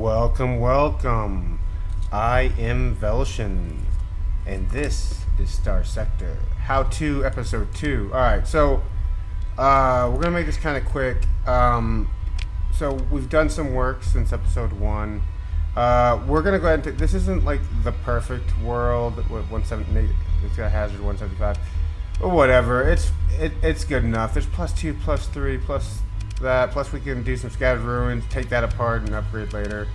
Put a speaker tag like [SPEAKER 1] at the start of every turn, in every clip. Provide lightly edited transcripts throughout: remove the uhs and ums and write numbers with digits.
[SPEAKER 1] Welcome, welcome. I am Velshin, and this is Starsector. How to episode 2. Alright, so we're gonna make this kind of quick. So we've done some work since episode 1. We're gonna go ahead and this isn't like the perfect world with 178. It's got hazard 175. Or whatever. It's good enough. There's +2, +3, plus that. Plus we can do some scattered ruins, take that apart and upgrade later.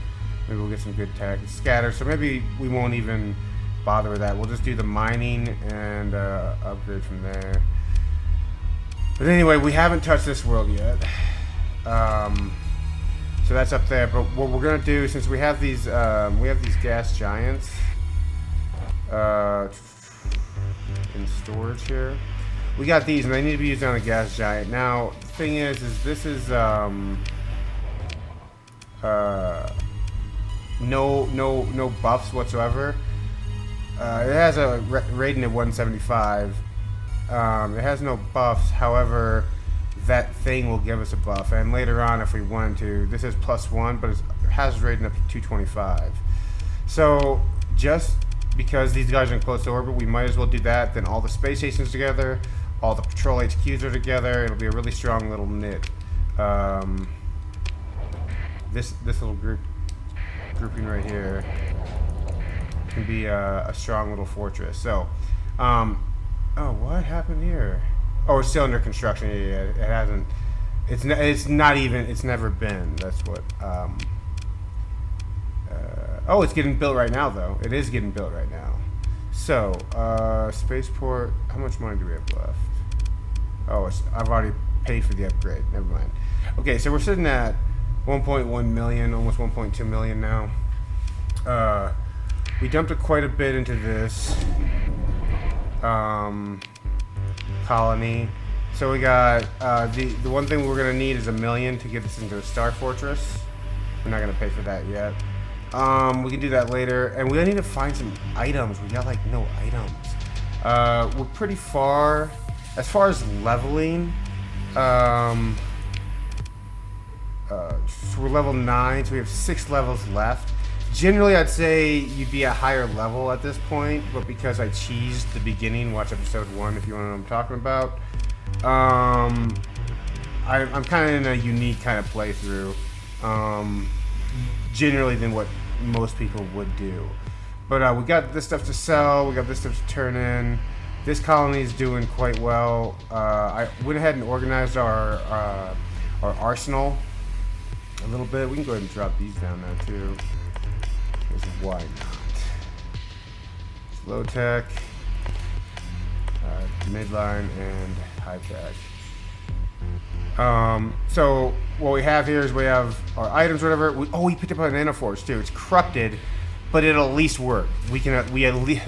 [SPEAKER 1] Maybe we'll get some good tech. It's scattered, so maybe we won't even bother with that. We'll just do the mining and upgrade from there. But anyway, we haven't touched this world yet. So that's up there. But what we're gonna do, since we have these gas giants in storage here, we got these, and they need to be used on a gas giant. Now, the thing is this is no buffs whatsoever. It has a rating of 175. It has no buffs. However, that thing will give us a buff, and later on, if we wanted to, this is +1, but it has rating up to 225. So just because these guys are in close orbit, we might as well do that. Then all the space stations together, all the patrol HQs are together. It'll be a really strong little knit. This little grouping right here can be a strong little fortress. So, oh, what happened here? Oh, it's still under construction. Yeah, it hasn't. It's not even. It's never been. That's what. Oh, it's getting built right now, though. It is getting built right now. So, spaceport. How much money do we have left? Oh, I've already paid for the upgrade. Never mind. Okay, so we're sitting at 1.1 million, almost 1.2 million now. We dumped quite a bit into this colony. So we got the one thing we're gonna need is $1 million to get this into a star fortress. We're not gonna pay for that yet. We can do that later, and we need to find some items. We got like no items. We're pretty far as leveling. So we're level 9, so we have 6 levels left. Generally, I'd say you'd be a higher level at this point, but because I cheesed the beginning, watch episode 1 if you want to know what I'm talking about. I'm kind of in a unique kind of playthrough, generally than what most people would do. But we got this stuff to sell, we got this stuff to turn in. This colony is doing quite well. I went ahead and organized our arsenal a little bit. We can go ahead and drop these down now too. Because why not? It's low tech, midline, and high tech. So what we have here is we have our items, whatever. We picked up a nanoforge too. It's corrupted, but it'll at least work. We at least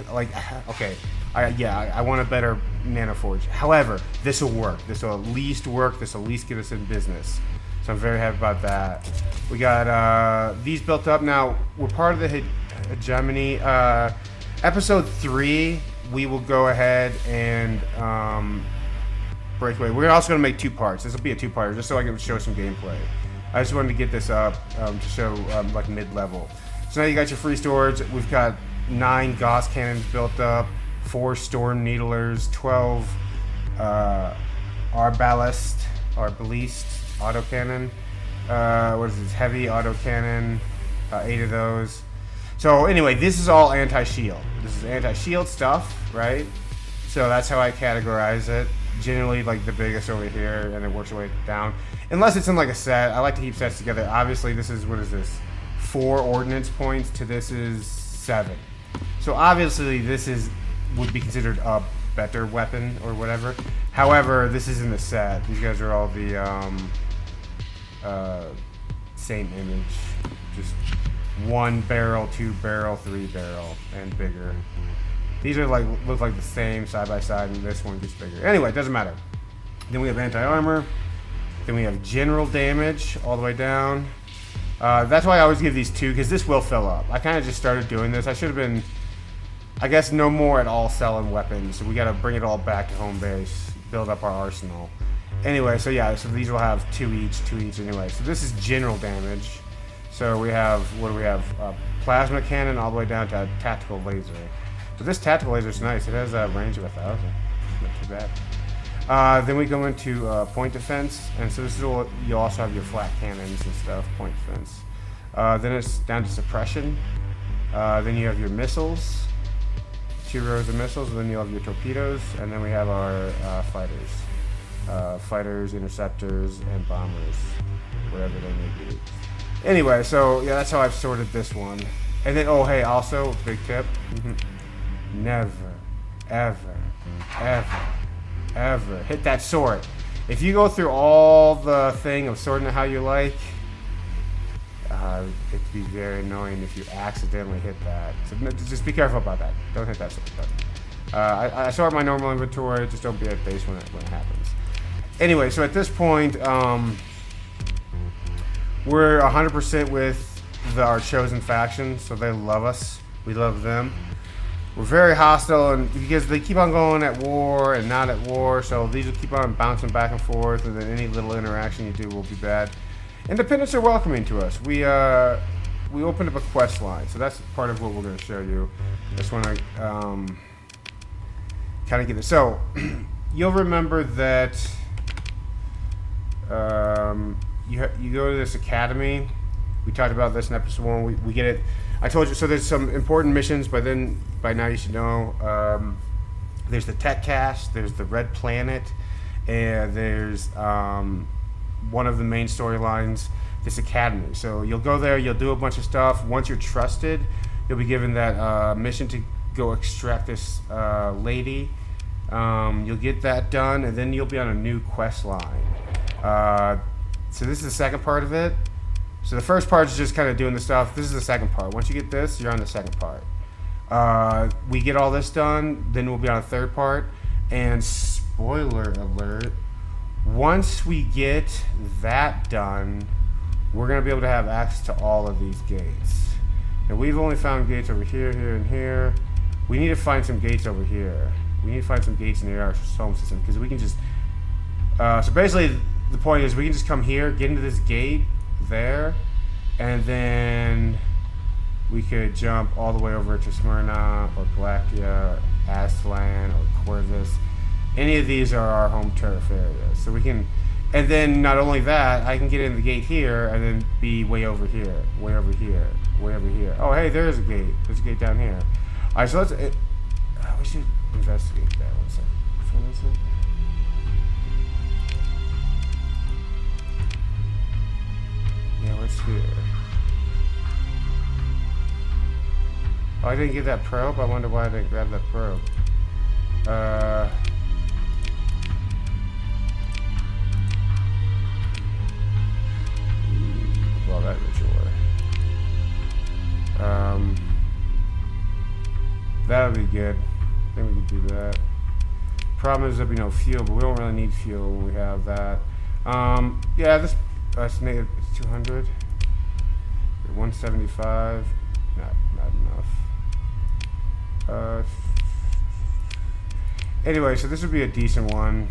[SPEAKER 1] okay. I want a better nanoforge. However, this will work. This will at least work. This will at least get us in business. So I'm very happy about that. We got these built up. Now, we're part of the hegemony. Episode 3, we will go ahead and break away. We're also going to make 2 parts. This will be a 2-parter, just so I can show some gameplay. I just wanted to get this up to show like mid-level. So now you got your free storage. We've got 9 Gauss cannons built up, 4 Storm Needlers, 12 Arbalest autocannon. What is this? Heavy autocannon, 8 of those. So anyway, this is all anti-shield. This is anti-shield stuff, right? So that's how I categorize it. Generally, like the biggest over here, and it works its way down. Unless it's in like a set. I like to keep sets together. Obviously, this is, what is this? 4 ordnance points to this is 7. So obviously, this would be considered a better weapon or whatever. However, this is in the set. These guys are all the same image, just 1 barrel, 2 barrel, 3 barrel, and bigger. These are look like the same side by side, and this one gets bigger. Anyway, it doesn't matter. Then we have anti-armor. Then we have general damage all the way down. That's why I always give these 2, because this will fill up. I kind of just started doing this. I should have been, I guess, no more at all selling weapons. So we got to bring it all back to home base, build up our arsenal. Anyway, so yeah, so these will have 2 each anyway. So this is general damage. So we have, what do we have? Plasma cannon all the way down to a tactical laser. So this tactical laser is nice. It has a range of 1,000. Not too bad. Then we go into point defense, and so this is what you also have your flat cannons and stuff. Point defense. Then it's down to suppression. Then you have your missiles, 2 rows of missiles, and then you have your torpedoes, and then we have our fighters, interceptors, and bombers, whatever they may be. Anyway, so yeah, that's how I've sorted this one. And then, oh hey, also big tip: never, ever, ever, ever hit that sort. If you go through all the thing of sorting it how you like, it'd be very annoying if you accidentally hit that. So just be careful about that. Don't hit that sort button. I sort my normal inventory. Just don't be at base when it happens. Anyway, so at this point, we're 100% with our chosen faction, so they love us. We love them. We're very hostile, and because they keep on going at war and not at war, so these will keep on bouncing back and forth, and then any little interaction you do will be bad. Independents are welcoming to us. We opened up a quest line, so that's part of what we're going to show you. Just want to kind of get this. So you'll remember that you go to this academy. We talked about this in episode 1. We get it. I told you. So there's some important missions, but then by now you should know. There's the tech cache. There's the red planet, and there's one of the main storylines, this academy. So you'll go there, you'll do a bunch of stuff. Once you're trusted, you'll be given that mission to go extract this lady. You'll get that done, and then you'll be on a new quest line. So this is the second part of it. So the first part is just kind of doing the stuff. This is the second part. Once you get this, you're on the second part. We get all this done, then we'll be on a third part. And spoiler alert, once we get that done, we're going to be able to have access to all of these gates. And we've only found gates over here, here, and here. We need to find some gates over here. We need to find some gates in our home system, because we can just... so basically, the point is we can just come here, get into this gate there, and then we could jump all the way over to Smyrna, or Galactia, or Aztlan, or Corvus. Any of these are our home turf areas. So we can... And then not only that, I can get in the gate here and then be way over here, way over here, way over here. Oh, hey, there's a gate. There's a gate down here. All right, so let's... we should investigate that. One second. Which one is it? Yeah, what's here? Oh, I didn't get that probe? I wonder why I didn't grab that probe. Well, that ritual. That would be good. I think we could do that. Problem is there'll be no fuel, but we don't really need fuel when we have that. Yeah, this it's negative 200. 175. Not enough. Anyway, so this would be a decent one.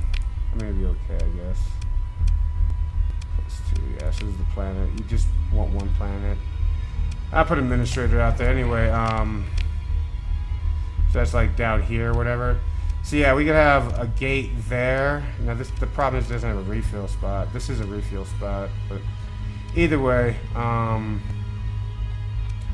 [SPEAKER 1] I mean, it'd be okay, I guess. +2, yeah, so this is the planet. You just want one planet. I'll put administrator out there anyway. So that's like down here, whatever. So yeah, we could have a gate there. Now the problem is it doesn't have a refill spot. This is a refuel spot, but either way,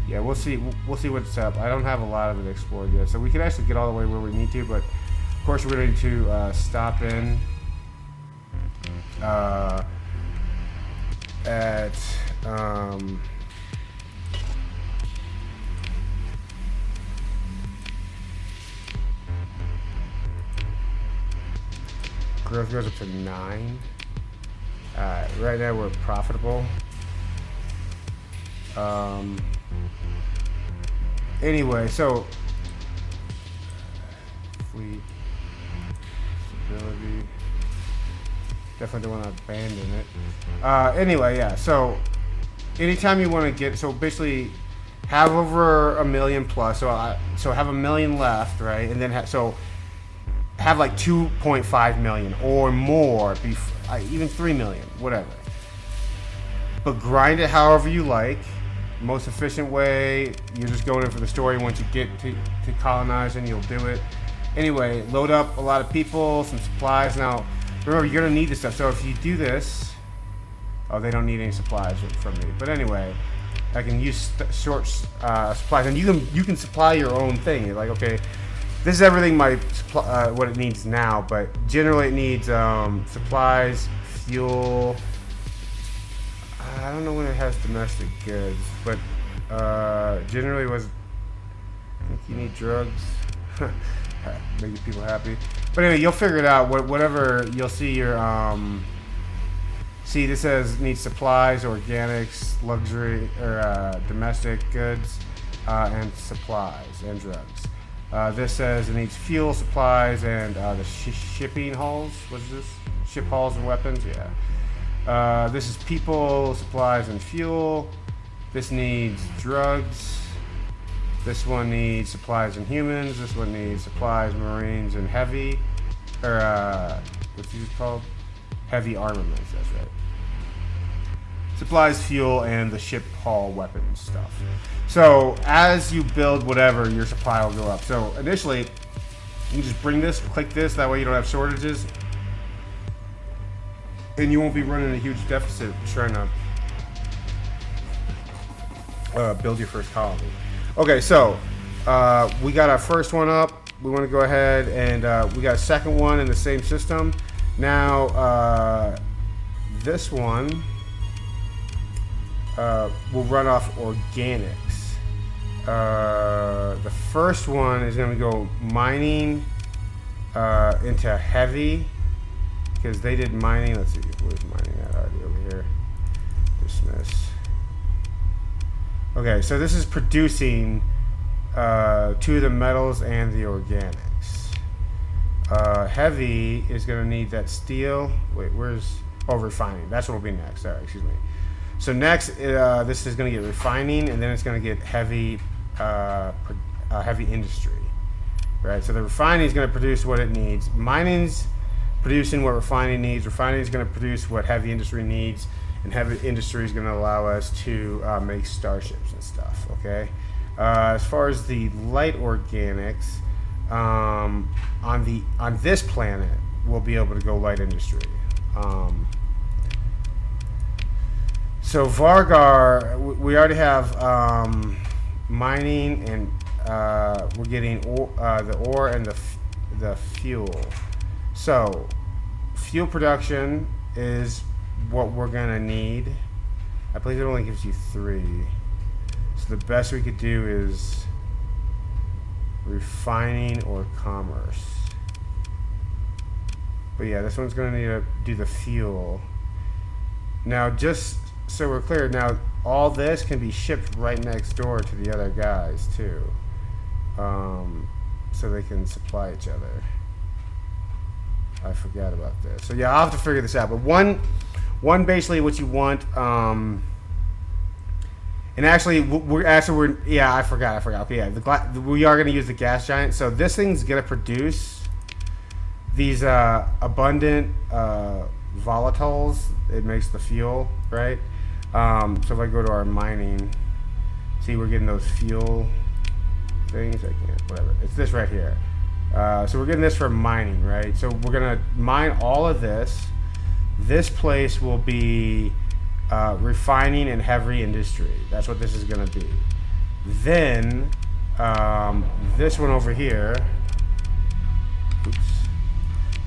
[SPEAKER 1] yeah, we'll see what's up. I don't have a lot of it explored yet, so we could actually get all the way where we need to, but of course we're going to stop in at growth goes up to 9. Right now we're profitable. Anyway, so fleet stability. Definitely don't want to abandon it. Anyway, yeah. So anytime you want to get, so basically have over 1 million plus. So have 1 million left, right? And then have like 2.5 million or more, even 3 million, whatever. But grind it however you like. most efficient way. You're just going in for the story. Once you get to colonizing, you'll do it. Anyway, load up a lot of people, some supplies. Now, remember, you're gonna need this stuff. So if you do this, oh, they don't need any supplies from me. But anyway, I can use short supplies, and you can supply your own thing. You're like, okay, this is everything what it needs now, but generally it needs supplies, fuel. I don't know when it has domestic goods, but generally I think you need drugs. Making people happy. But anyway, you'll figure it out. Whatever you'll see your see, this says needs supplies, organics, luxury or domestic goods, and supplies and drugs. This says it needs fuel, supplies, and the shipping hauls. What is this? Ship hauls and weapons. Yeah. This is people, supplies, and fuel. This needs drugs. This one needs supplies and humans. This one needs supplies, marines, and heavy, or what's these called? Heavy armaments. That's right. Supplies, fuel, and the ship haul weapons stuff. So as you build whatever, your supply will go up. So initially, you just bring this, click this. That way you don't have shortages, and you won't be running a huge deficit trying to build your first colony. Okay, so we got our first one up. We want to go ahead and we got a second one in the same system. Now this one will run off organics. The first one is going to go mining into heavy, because they did mining. Let's see, where's mining at? Already over here. Dismiss. Okay, so this is producing 2 of the metals and the organics. Heavy is going to need that steel. Wait, where's... Oh, refining. That's what will be next. Sorry, excuse me. So next, this is going to get refining, and then it's going to get heavy heavy industry. Right, so the refining is going to produce what it needs. Mining's producing what refining needs. Refining is going to produce what heavy industry needs. And heavy industry is going to allow us to make starships and stuff. Okay. As far as the light organics, on this planet, we'll be able to go light industry. So Vargar, we already have mining, and we're getting the ore and the fuel. So fuel production is what we're gonna need. I believe it only gives you 3. So the best we could do is refining or commerce. But yeah, this one's gonna need to do the fuel. Now, just so we're clear, now all this can be shipped right next door to the other guys too, so they can supply each other. I forgot about this. So yeah, I'll have to figure this out. But one basically what you want, and actually I forgot. Okay, yeah, we are going to use the gas giant. So this thing's going to produce these abundant volatiles. It makes the fuel, right? So if I go to our mining, see, we're getting those fuel things. I can't, whatever. It's this right here. So we're getting this from mining, right? So we're going to mine all of this. This place will be refining and heavy industry. That's what this is going to be. Then this one over here,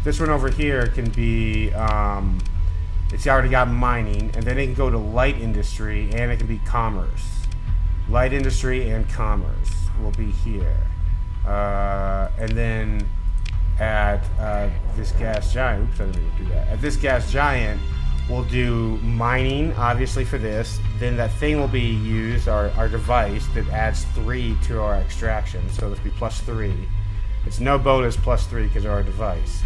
[SPEAKER 1] this one over here can be, it's already got mining, and then it can go to light industry, and it can be commerce. Light industry and commerce will be here. And then at this gas giant, oops, I didn't mean to do that. At this gas giant, we'll do mining, obviously, for this. Then that thing will be used, our device, that adds 3 to our extraction. So this will be +3. It's no bonus +3 because of our device.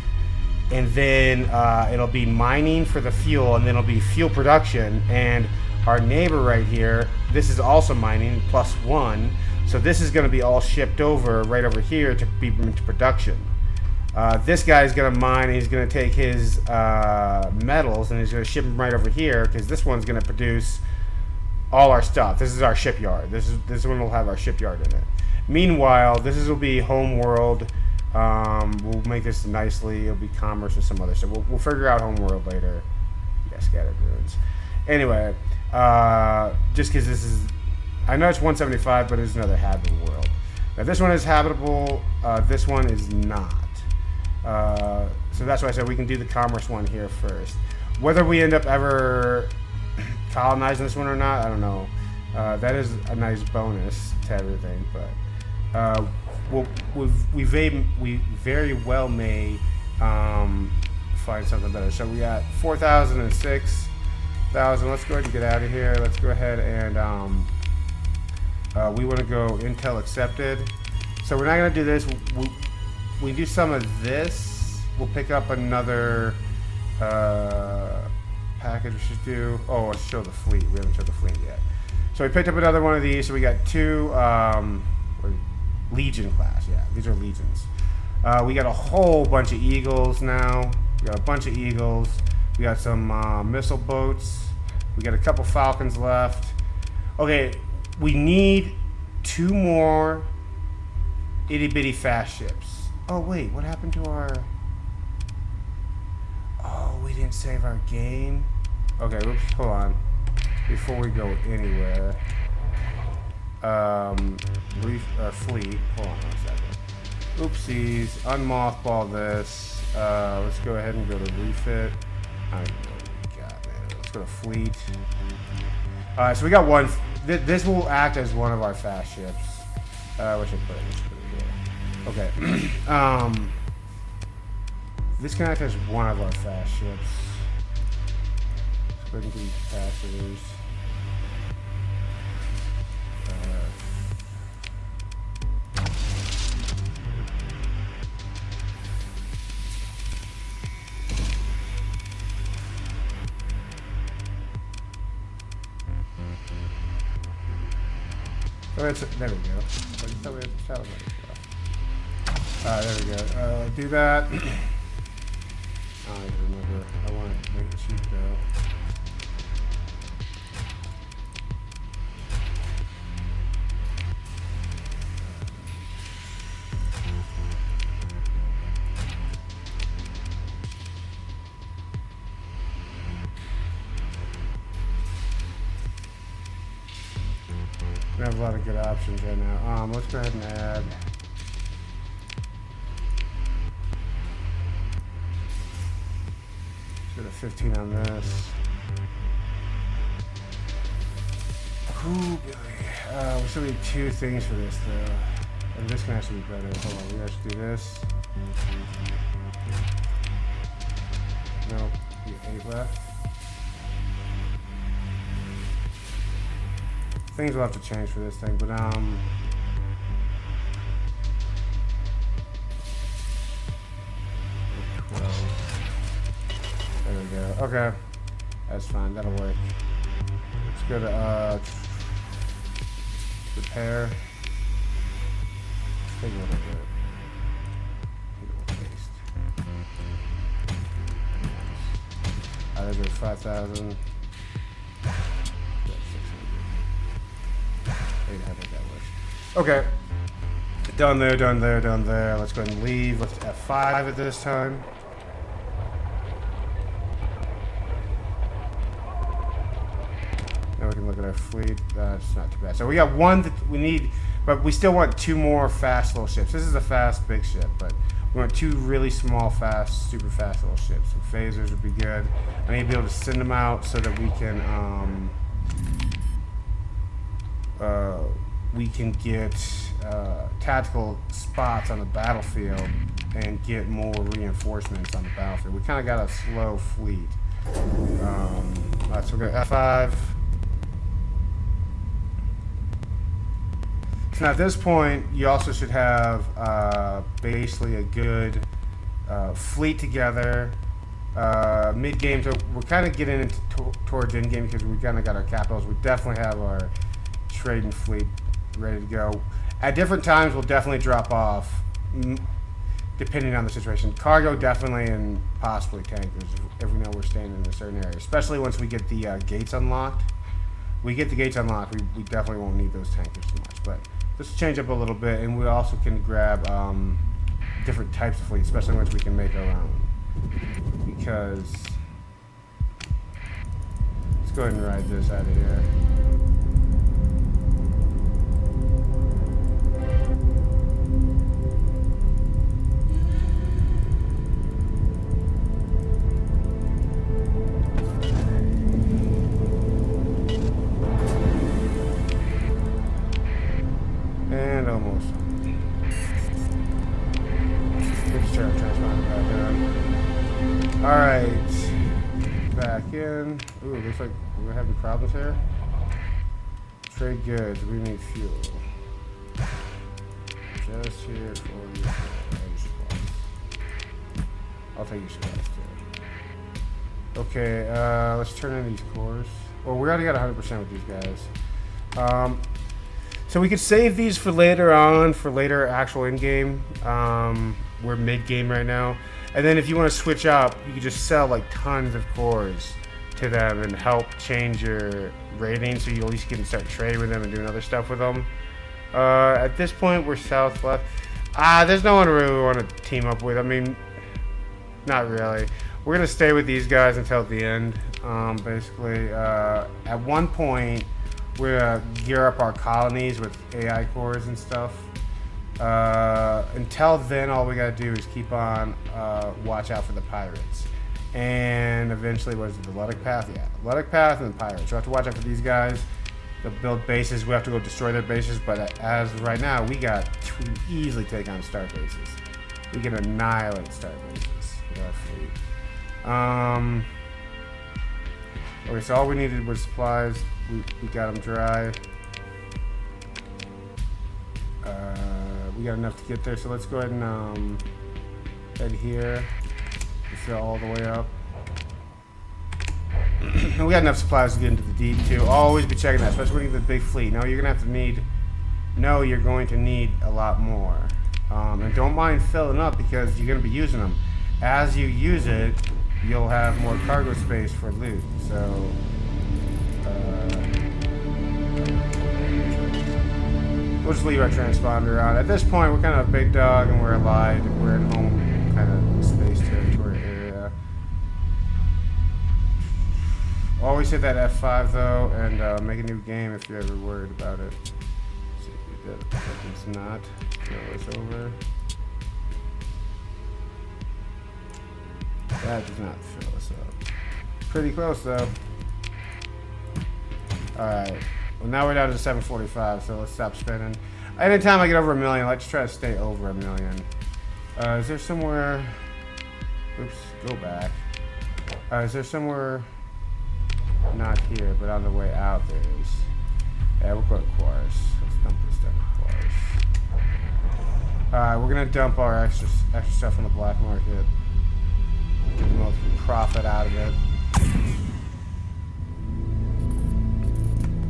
[SPEAKER 1] And then it'll be mining for the fuel, and then it'll be fuel production. And our neighbor right here, this is also mining, +1. So this is going to be all shipped over right over here to be into production. This guy's going to mine, and he's going to take his metals, and he's going to ship them right over here, because this one's going to produce all our stuff. This is our shipyard. This one will have our shipyard in it. Meanwhile, will be home world. We'll make this nicely. It'll be commerce and some other stuff. We'll figure out home world later. Yeah, scattered ruins. Anyway, just because this is, I know it's 175, but it's another habitable world. Now this one is habitable. This one is not. So that's why I said we can do the commerce one here first. Whether we end up ever colonizing this one or not, I don't know. That is a nice bonus to everything, but we very well may find something better. So we got 4,000 and 6,000. Let's go ahead and get out of here. Let's go ahead and we want to go Intel accepted. So we're not going to do this. We do some of this. We'll pick up another package. We should do. Oh, let's show the fleet. We haven't showed the fleet yet. So we picked up another one of these. So we got two Legion class. Yeah, these are Legions. We got a whole bunch of Eagles now. We got a bunch of Eagles. We got some missile boats. We got a couple Falcons left. Okay, we need 2 more itty bitty fast ships. Oh wait, what happened to our? Oh, we didn't save our game. Okay, oops, hold on. Before we go anywhere, fleet. Hold on a second. Oopsies. Unmothball this. Let's go ahead and go to refit. I don't even know what we got, man. Let's go to fleet. Alright, so we got one. This will act as one of our fast ships. What should I put it? Let's put it here. Okay. This can act as one of our fast ships. Let's go ahead and do capacitors. There we go. There we go. Do that. I don't even remember. I want to make it cheap though. We have a lot of good options right now. Let's go ahead and add. Let's go to 15 on this. Ooh, Billy. We still need 2 things for this though. And this can actually be better. Hold on, we actually do this. Nope, 8 left. Things will have to change for this thing, but there we go. Okay, that's fine. That'll work. Let's go to repair. Take a little bit. There's 5,000. Okay. Done there, done there, done there. Let's go ahead and leave. Let's F5 at this time. Now we can look at our fleet. That's not too bad. So we got one that we need, but we still want 2 more fast little ships. This is a fast big ship, but we want 2 really small, fast, super fast little ships. Some phasers would be good. I need to be able to send them out so that we can get tactical spots on the battlefield and get more reinforcements on the battlefield. We kind of got a slow fleet. Alright, so we're going to F5. So now at this point, you also should have basically a good fleet together. Mid-game, so we're kind of getting into towards end-game because we kind of got our capitals. We definitely have our trading fleet ready to go. At different times, we'll definitely drop off, depending on the situation. Cargo definitely, and possibly tankers if we know we're staying in a certain area. Especially once we get the gates unlocked. we get the gates unlocked, we definitely won't need those tankers too much. But let's change up a little bit, and we also can grab different types of fleet, especially once we can make our own. Because let's go ahead and ride this out of here. And almost. Let's try to transponder back in. Alright. Back in. Ooh, looks like we're having problems here. Trade goods. We need fuel. Just here for your supplies. I'll take your supplies too. Okay, let's turn in these cores. Well, we already got 100% with these guys. So we could save these for later on, for later actual in-game. We're mid-game right now. And then if you want to switch up, you can just sell like tons of cores to them and help change your rating so you at least can start trading with them and doing other stuff with them. At this point, we're south left. There's no one really we want to team up with. I mean, not really. We're going to stay with these guys until the end, basically. At one point, we're gonna gear up our colonies with AI cores and stuff. Until then, all we gotta do is keep on watch out for the pirates. And eventually, what is it, the Luddic Path? Yeah, Luddic Path and the pirates. We have to watch out for these guys. They'll build bases. We have to go destroy their bases. But as of right now, we can easily take on star bases. We can annihilate star bases with our fleet. Okay, so all we needed was supplies. We got them dry. We got enough to get there, so let's go ahead and head here. Fill all the way up. And we got enough supplies to get into the deep too. Always be checking that, especially when you have the big fleet. No, you're going to need a lot more. And don't mind filling up because you're going to be using them. As you use it, you'll have more cargo space for loot. So we'll just leave our transponder on. At this point, we're kind of a big dog and we're allied. We're in home kind of space territory area. Always hit that F5 though, and make a new game if you're ever worried about it. Let's see if we did. It's not. Throw this over. That does not fill us up. Pretty close though. Alright. Well, now we're down to 745, so let's stop spinning. Anytime I get over 1 million, let's try to stay over 1 million. Is there somewhere... Oops, go back. Is there somewhere... Not here, but on the way out there is. Yeah, we'll go to Quartz. Let's dump this stuff in Quartz. Alright, we're gonna dump our extra stuff on the black market. Get the most profit out of it.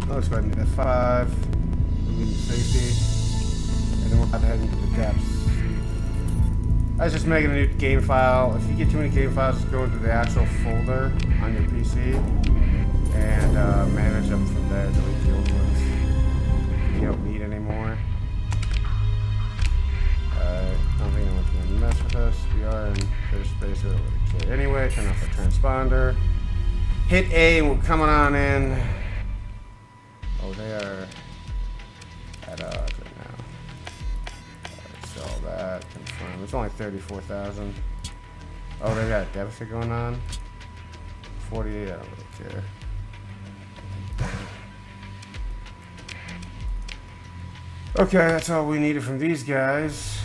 [SPEAKER 1] Let's go ahead and do F5. We'll need safety. And then we're about to head into the depths. I was just making a new game file. If you get too many game files, just go into the actual folder on your PC and manage them from there. Delete the old ones you don't need anymore. I don't think anyone's going to mess with us. We are in their space over anyway. Turn off the transponder. Hit A and we're coming on in. Oh, they are at odds right now. Sell that. Confirm. It's only 34,000. Oh, they got a deficit going on. 48. I don't really care. Okay, that's all we needed from these guys.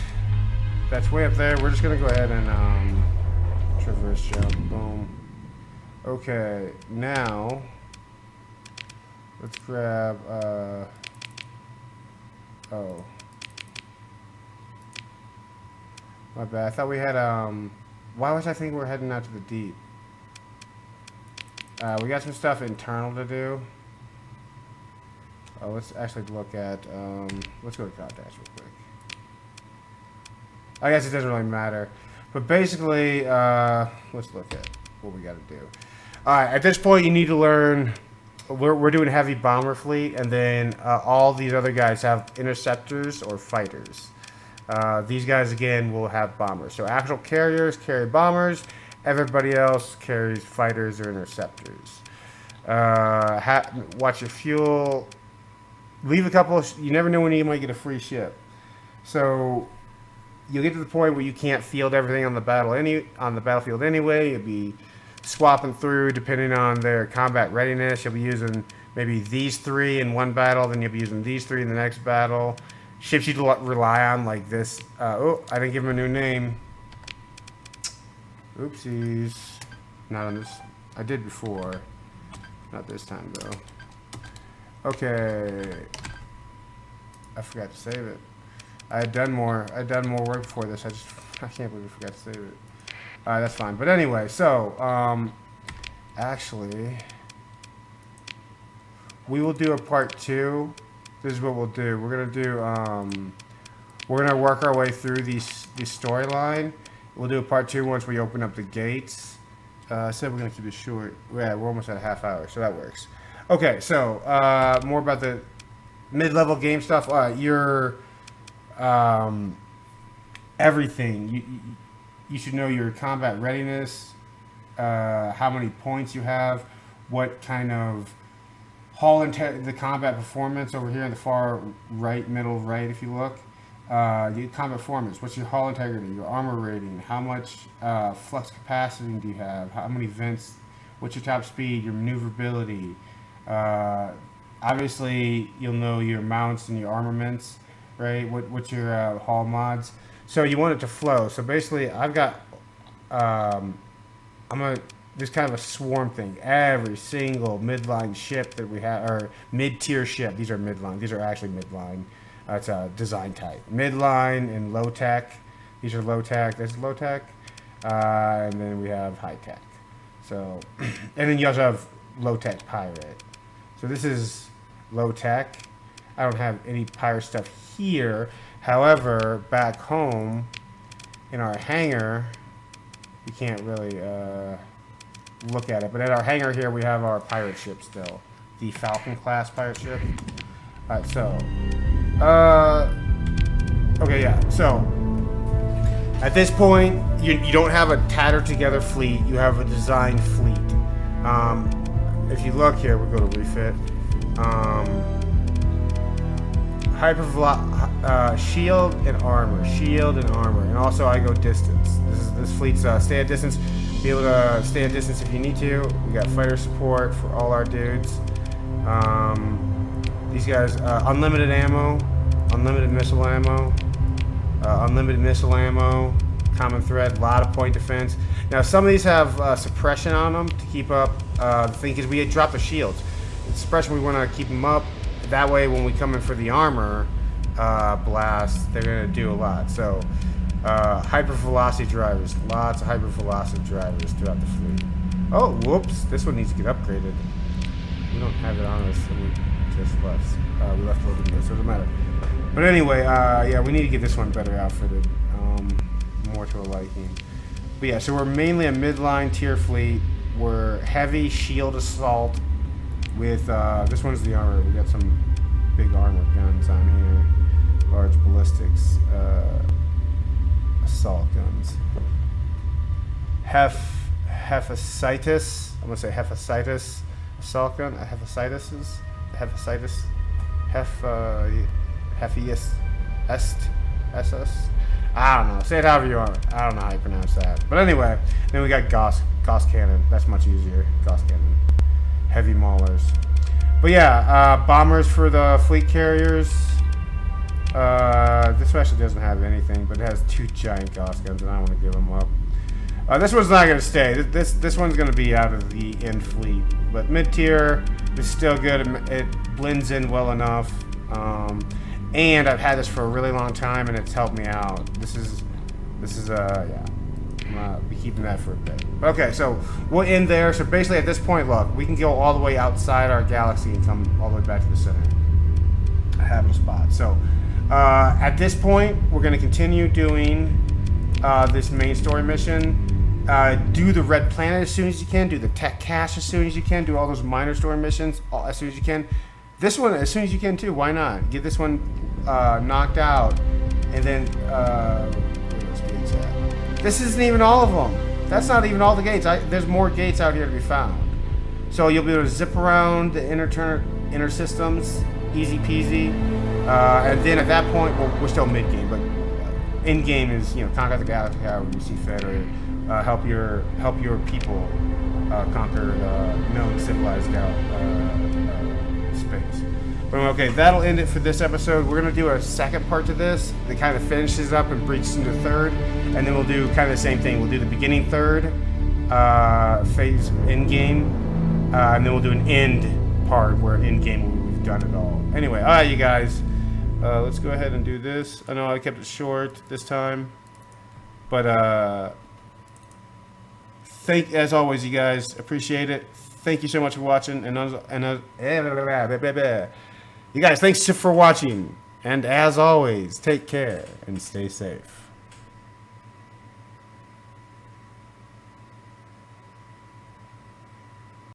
[SPEAKER 1] That's way up there. We're just gonna go ahead and traverse jump. Boom. Okay, now let's grab oh. My bad. I thought we had why was I thinking we're heading out to the deep? We got some stuff internal to do. Let's actually look at let's go to contacts real quick. I guess it doesn't really matter. But basically, let's look at what we got to do. Alright, at this point you need to learn we're doing heavy bomber fleet, and then all these other guys have interceptors or fighters. These guys again will have bombers. So actual carriers carry bombers. Everybody else carries fighters or interceptors. Watch your fuel. Leave a couple. You never know when you might get a free ship. So you'll get to the point where you can't field everything on the battlefield anyway. You'll be swapping through depending on their combat readiness. You'll be using maybe these 3 in one battle, then you'll be using these 3 in the next battle. Ships you rely on like this. Oh, I didn't give them a new name. Oopsies. Not on this. I did before. Not this time though. Okay. I forgot to save it. I had done more work before this. I can't believe I forgot to save it. That's fine. But anyway, so actually, we will do a part 2. This is what we'll do. We're gonna work our way through the storyline. We'll do a part 2 once we open up the gates. I said we're gonna keep it short. Yeah, we're almost at a half hour, so that works. Okay, so more about the mid-level game stuff. Your everything. You should know your combat readiness, how many points you have, what kind of the combat performance over here in the far right, middle right, if you look. The combat performance, what's your hull integrity, your armor rating, how much flux capacity do you have, how many vents, what's your top speed, your maneuverability. Obviously, you'll know your mounts and your armaments, right? What's your hull mods. So you want it to flow. So basically, I've got, there's kind of a swarm thing. Every single midline ship that we have, or mid-tier ship, these are midline. These are actually midline. It's a design type. Midline and low tech. These are low tech. This is low tech. And then we have high tech. So, and then you also have low tech pirate. So this is low tech. I don't have any pirate stuff here. However, back home in our hangar, you can't really look at it. But at our hangar here, we have our pirate ship still. The Falcon class pirate ship. Alright, so okay, yeah. So at this point, you don't have a tattered together fleet. You have a designed fleet. If you look here, we go to refit. Shield and armor, and also I go distance. This fleet's stay at distance. Be able to stay at distance if you need to. We got fighter support for all our dudes. These guys, unlimited ammo, unlimited missile ammo, common threat, a lot of point defense. Now some of these have suppression on them to keep up the thing, because we had dropped the shields. Suppression, we want to keep them up. That way when we come in for the armor blast, they're going to do a lot. So hypervelocity drivers, lots of hypervelocity drivers throughout the fleet. Oh, whoops, this one needs to get upgraded. We don't have it on us, so we just left. We left a little bit, so it doesn't matter. But anyway, yeah, we need to get this one better outfitted, more to a liking. But yeah, so we're mainly a midline tier fleet. We're heavy shield assault with, this one's the armor. We got some big armor guns on here. Large ballistics, assault guns. Hephaestus, I'm gonna say Hephaestus assault gun. Hephaestus. I don't know. Say it however you want. I don't know how you pronounce that. But anyway, then we got Gauss cannon. That's much easier. Gauss cannon. Heavy maulers. But yeah, bombers for the fleet carriers. This actually doesn't have anything, but it has 2 giant Gauss guns, and I want to give them up. This one's not going to stay. This one's going to be out of the end fleet. But mid-tier is still good. It blends in well enough. And I've had this for a really long time, and it's helped me out. This is yeah. I'm going to be keeping that for a bit. Okay, so we'll end there. So basically at this point, look, we can go all the way outside our galaxy and come all the way back to the center. I have a spot. So at this point, we're going to continue doing this main story mission. do the Red Planet as soon as you can, do the Tech Cache as soon as you can, do all those minor story missions as soon as you can. This one as soon as you can too. Why not? Get this one knocked out, and then where those gates at? This isn't even all of them. That's not even all the gates. There's more gates out here to be found. So you'll be able to zip around the inner systems, easy peasy. And then at that point, well, we're still mid game, but in game is conquer the galaxy however you see fit, or help your people conquer known civilized space. But okay, that'll end it for this episode. We're gonna do a second part to this that kind of finishes up and breaches into third, and then we'll do kind of the same thing. We'll do the beginning third phase in game, and then we'll do an end part where in game we've done it all. Anyway, all right, you guys, let's go ahead and do this. I know I kept it short this time, but as always, you guys, appreciate it. Thank you so much for watching, you guys, thanks for watching, and as always, take care and stay safe.